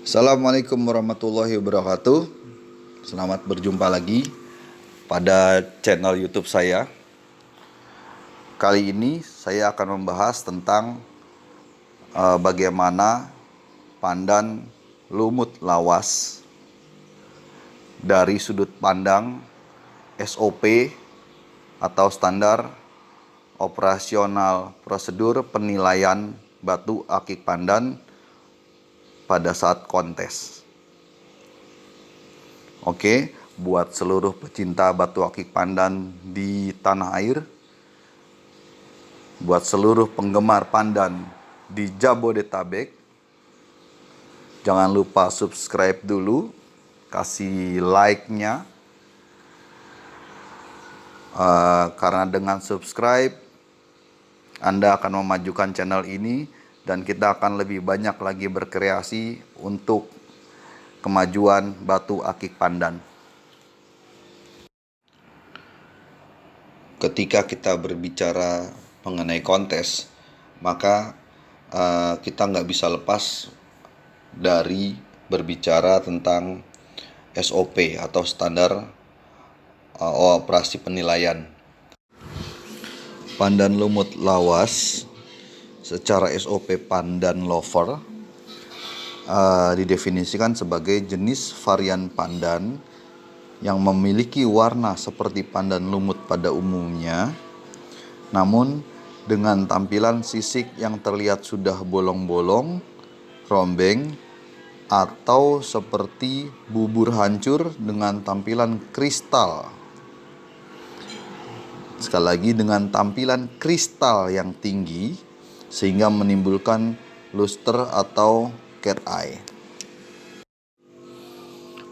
Assalamualaikum warahmatullahi wabarakatuh. Selamat berjumpa lagi pada channel YouTube saya. Kali ini saya akan membahas tentang bagaimana pandan lumut lawas dari sudut pandang SOP atau standar operasional prosedur penilaian batu akik pandan pada saat kontes. Oke, buat seluruh pecinta batu akik pandan di tanah air, buat seluruh penggemar pandan di Jabodetabek, jangan lupa subscribe dulu, kasih like-nya, karena dengan subscribe Anda akan memajukan channel ini dan kita akan lebih banyak lagi berkreasi untuk kemajuan batu akik pandan. Ketika kita berbicara mengenai kontes, maka kita nggak bisa lepas dari berbicara tentang SOP atau standar operasi penilaian. Pandan lumut lawas secara SOP pandan lover didefinisikan sebagai jenis varian pandan yang memiliki warna seperti pandan lumut pada umumnya, namun dengan tampilan sisik yang terlihat sudah bolong-bolong, rombeng, atau seperti bubur hancur dengan tampilan kristal. Sekali lagi, dengan tampilan kristal yang tinggi sehingga menimbulkan luster atau cat eye.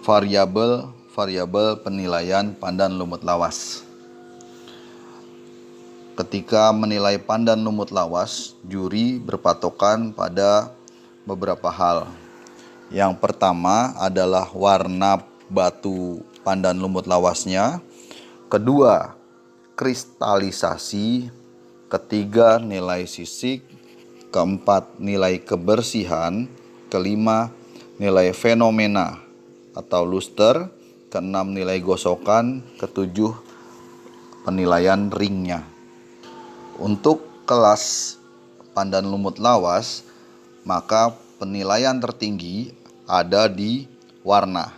Variabel penilaian pandan lumut lawas. Ketika menilai pandan lumut lawas, juri berpatokan pada beberapa hal. Yang pertama adalah warna batu pandan lumut lawasnya. Kedua, kristalisasi. Ketiga, nilai sisik. Keempat, nilai kebersihan. Kelima, nilai fenomena atau luster. Keenam, nilai gosokan. Ketujuh, penilaian ringnya. Untuk kelas pandan lumut lawas, maka penilaian tertinggi ada di warna.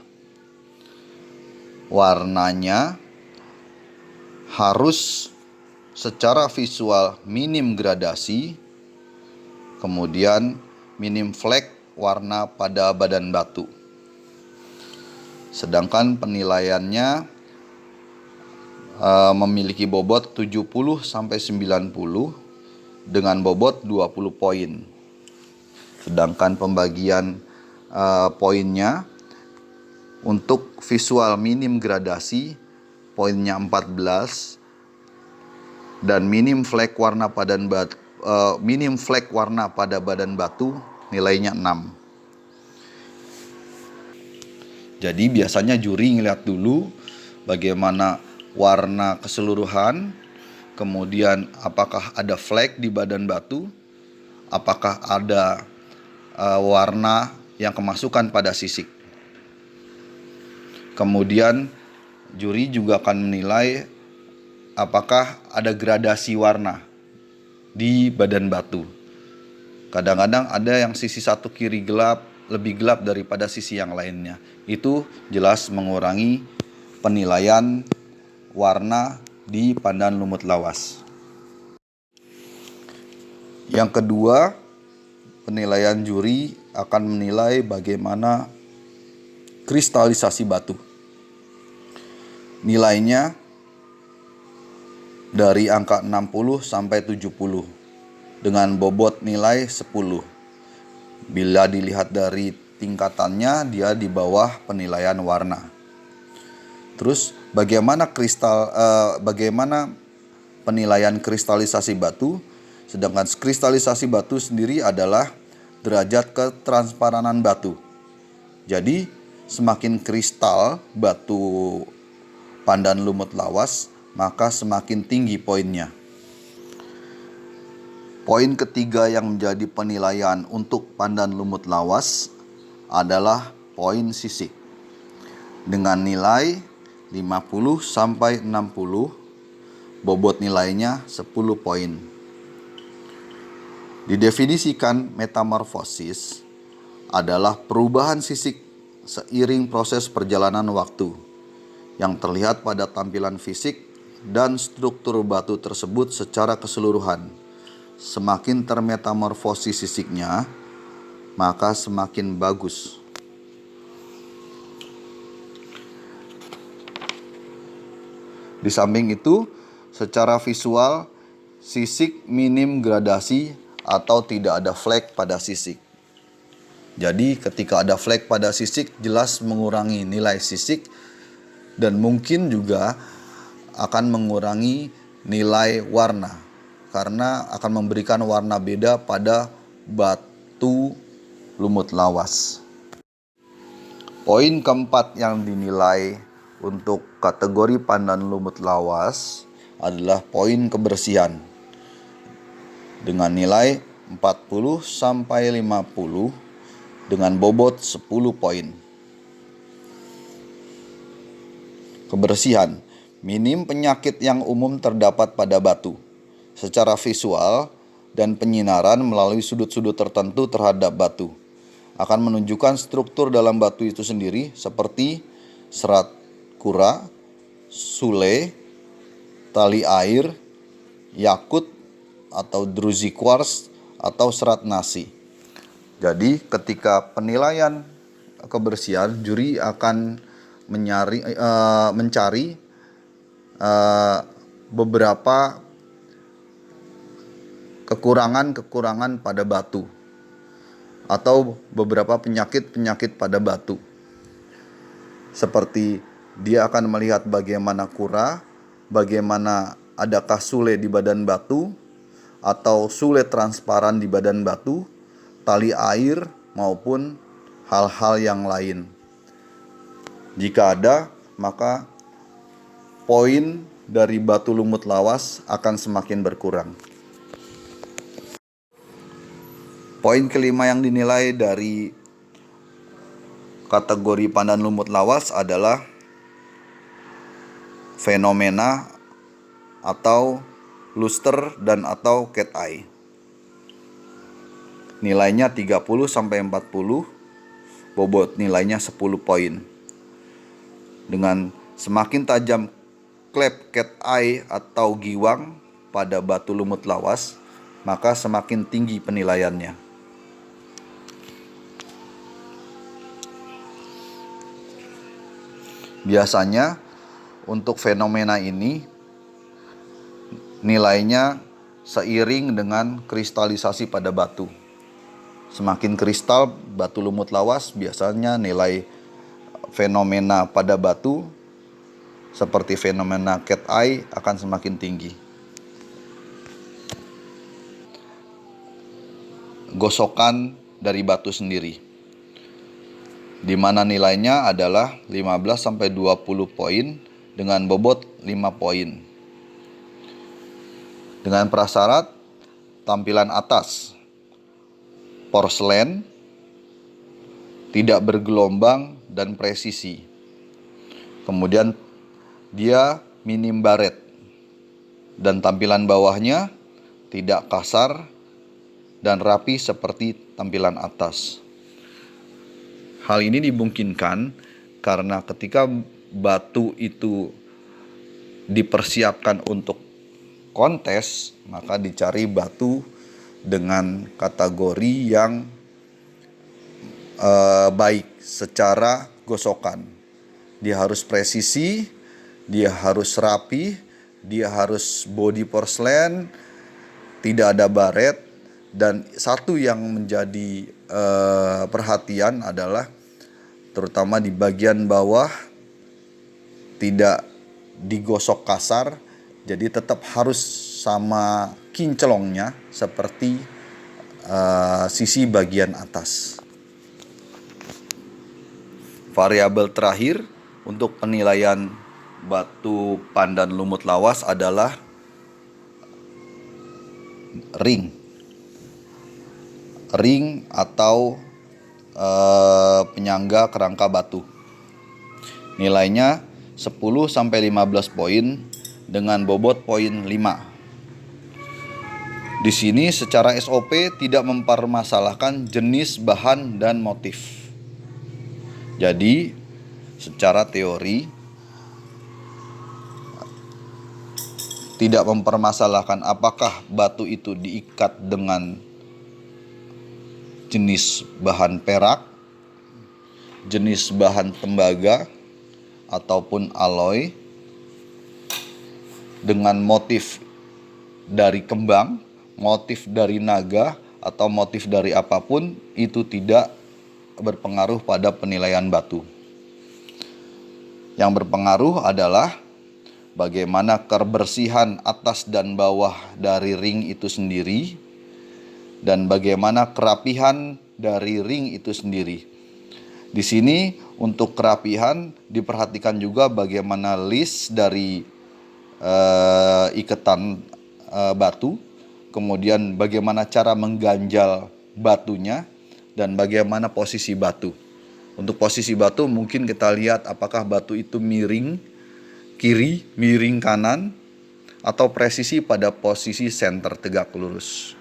Warnanya harus secara visual minim gradasi, kemudian minim flek warna pada badan batu. Sedangkan penilaiannya memiliki bobot 70-90 dengan bobot 20 poin. Sedangkan pembagian poinnya untuk visual minim gradasi poinnya 14 dan minim flek warna pada badan batu nilainya 6. Jadi biasanya juri ngeliat dulu bagaimana warna keseluruhan, kemudian apakah ada flek di badan batu, apakah ada warna yang kemasukan pada sisik. Kemudian juri juga akan menilai apakah ada gradasi warna di badan batu. Kadang-kadang ada yang sisi satu kiri gelap, lebih gelap daripada sisi yang lainnya. Itu jelas mengurangi penilaian warna di pandan lumut lawas. Yang kedua, penilaian juri akan menilai bagaimana kristalisasi batu. Nilainya dari angka 60 sampai 70 dengan bobot nilai 10. Bila dilihat dari tingkatannya, dia di bawah penilaian warna. Terus bagaimana penilaian kristalisasi batu? Sedangkan kristalisasi batu sendiri adalah derajat ketransparanan batu. Jadi semakin kristal batu pandan lumut lawas, maka semakin tinggi poinnya. Poin ketiga yang menjadi penilaian untuk pandan lumut lawas adalah poin sisik dengan nilai 50 sampai 60, bobot nilainya 10 poin. Didefinisikan metamorfosis adalah perubahan sisik seiring proses perjalanan waktu yang terlihat pada tampilan fisik dan struktur batu tersebut secara keseluruhan. Semakin termetamorfosis sisiknya, maka semakin bagus. Di samping itu, secara visual, sisik minim gradasi atau tidak ada flek pada sisik. Jadi ketika ada flek pada sisik, jelas mengurangi nilai sisik dan mungkin juga akan mengurangi nilai warna, karena akan memberikan warna beda pada batu lumut lawas. Poin keempat yang dinilai untuk kategori pandan lumut lawas adalah poin kebersihan dengan nilai 40 sampai 50 dengan bobot 10 poin. Kebersihan, minim penyakit yang umum terdapat pada batu secara visual dan penyinaran melalui sudut-sudut tertentu terhadap batu akan menunjukkan struktur dalam batu itu sendiri seperti serat kura, sule, tali air, yakut atau druzy quartz atau serat nasi. Jadi ketika penilaian kebersihan, juri akan mencari beberapa kekurangan pada batu atau beberapa penyakit pada batu. Seperti dia akan melihat bagaimana kura, bagaimana adakah sule di badan batu, atau sule transparan di badan batu, tali air, maupun hal-hal yang lain. Jika ada, maka poin dari batu lumut lawas akan semakin berkurang. Poin kelima yang dinilai dari kategori pandan lumut lawas adalah fenomena atau luster dan atau cat eye. Nilainya 30 sampai 40, bobot nilainya 10 poin. Dengan semakin tajam klep cat eye atau giwang pada batu lumut lawas, maka semakin tinggi penilaiannya. Biasanya untuk fenomena ini nilainya seiring dengan kristalisasi pada batu. Semakin kristal batu lumut lawas, biasanya nilai fenomena pada batu seperti fenomena cat eye akan semakin tinggi. Gosokan dari batu sendiri, di mana nilainya adalah 15 sampai 20 poin dengan bobot 5 poin. Dengan prasyarat tampilan atas porselen, tidak bergelombang dan presisi. Kemudian dia minim baret dan tampilan bawahnya tidak kasar dan rapi seperti tampilan atas. Hal ini dimungkinkan karena ketika batu itu dipersiapkan untuk kontes, maka dicari batu dengan kategori yang baik secara gosokan. Dia harus presisi, dia harus rapi, dia harus body porselen, tidak ada baret, dan satu yang menjadi perhatian adalah terutama di bagian bawah tidak digosok kasar, jadi tetap harus sama kinclongnya seperti sisi bagian atas. Variabel terakhir untuk penilaian batu pandan lumut lawas adalah ring atau penyangga kerangka batu. Nilainya 10 sampai 15 poin dengan bobot poin 5. Di sini secara SOP tidak mempermasalahkan jenis bahan dan motif. Jadi secara teori tidak mempermasalahkan apakah batu itu diikat dengan jenis bahan perak, jenis bahan tembaga, ataupun alloy, dengan motif dari kembang, motif dari naga, atau motif dari apapun, itu tidak berpengaruh pada penilaian batu. Yang berpengaruh adalah bagaimana kebersihan atas dan bawah dari ring itu sendiri, dan bagaimana kerapihan dari ring itu sendiri. Di sini untuk kerapihan diperhatikan juga bagaimana list dari iketan batu, kemudian bagaimana cara mengganjal batunya, dan bagaimana posisi batu. Untuk posisi batu mungkin kita lihat apakah batu itu miring kiri, miring kanan, atau presisi pada posisi senter tegak lurus.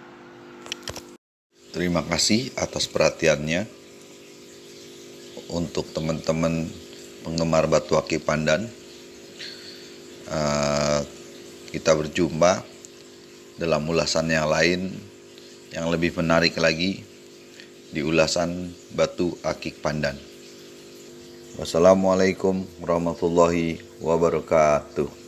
Terima kasih atas perhatiannya. Untuk teman-teman penggemar batu akik pandan, kita berjumpa dalam ulasan yang lain yang lebih menarik lagi di ulasan batu akik pandan. Wassalamualaikum warahmatullahi wabarakatuh.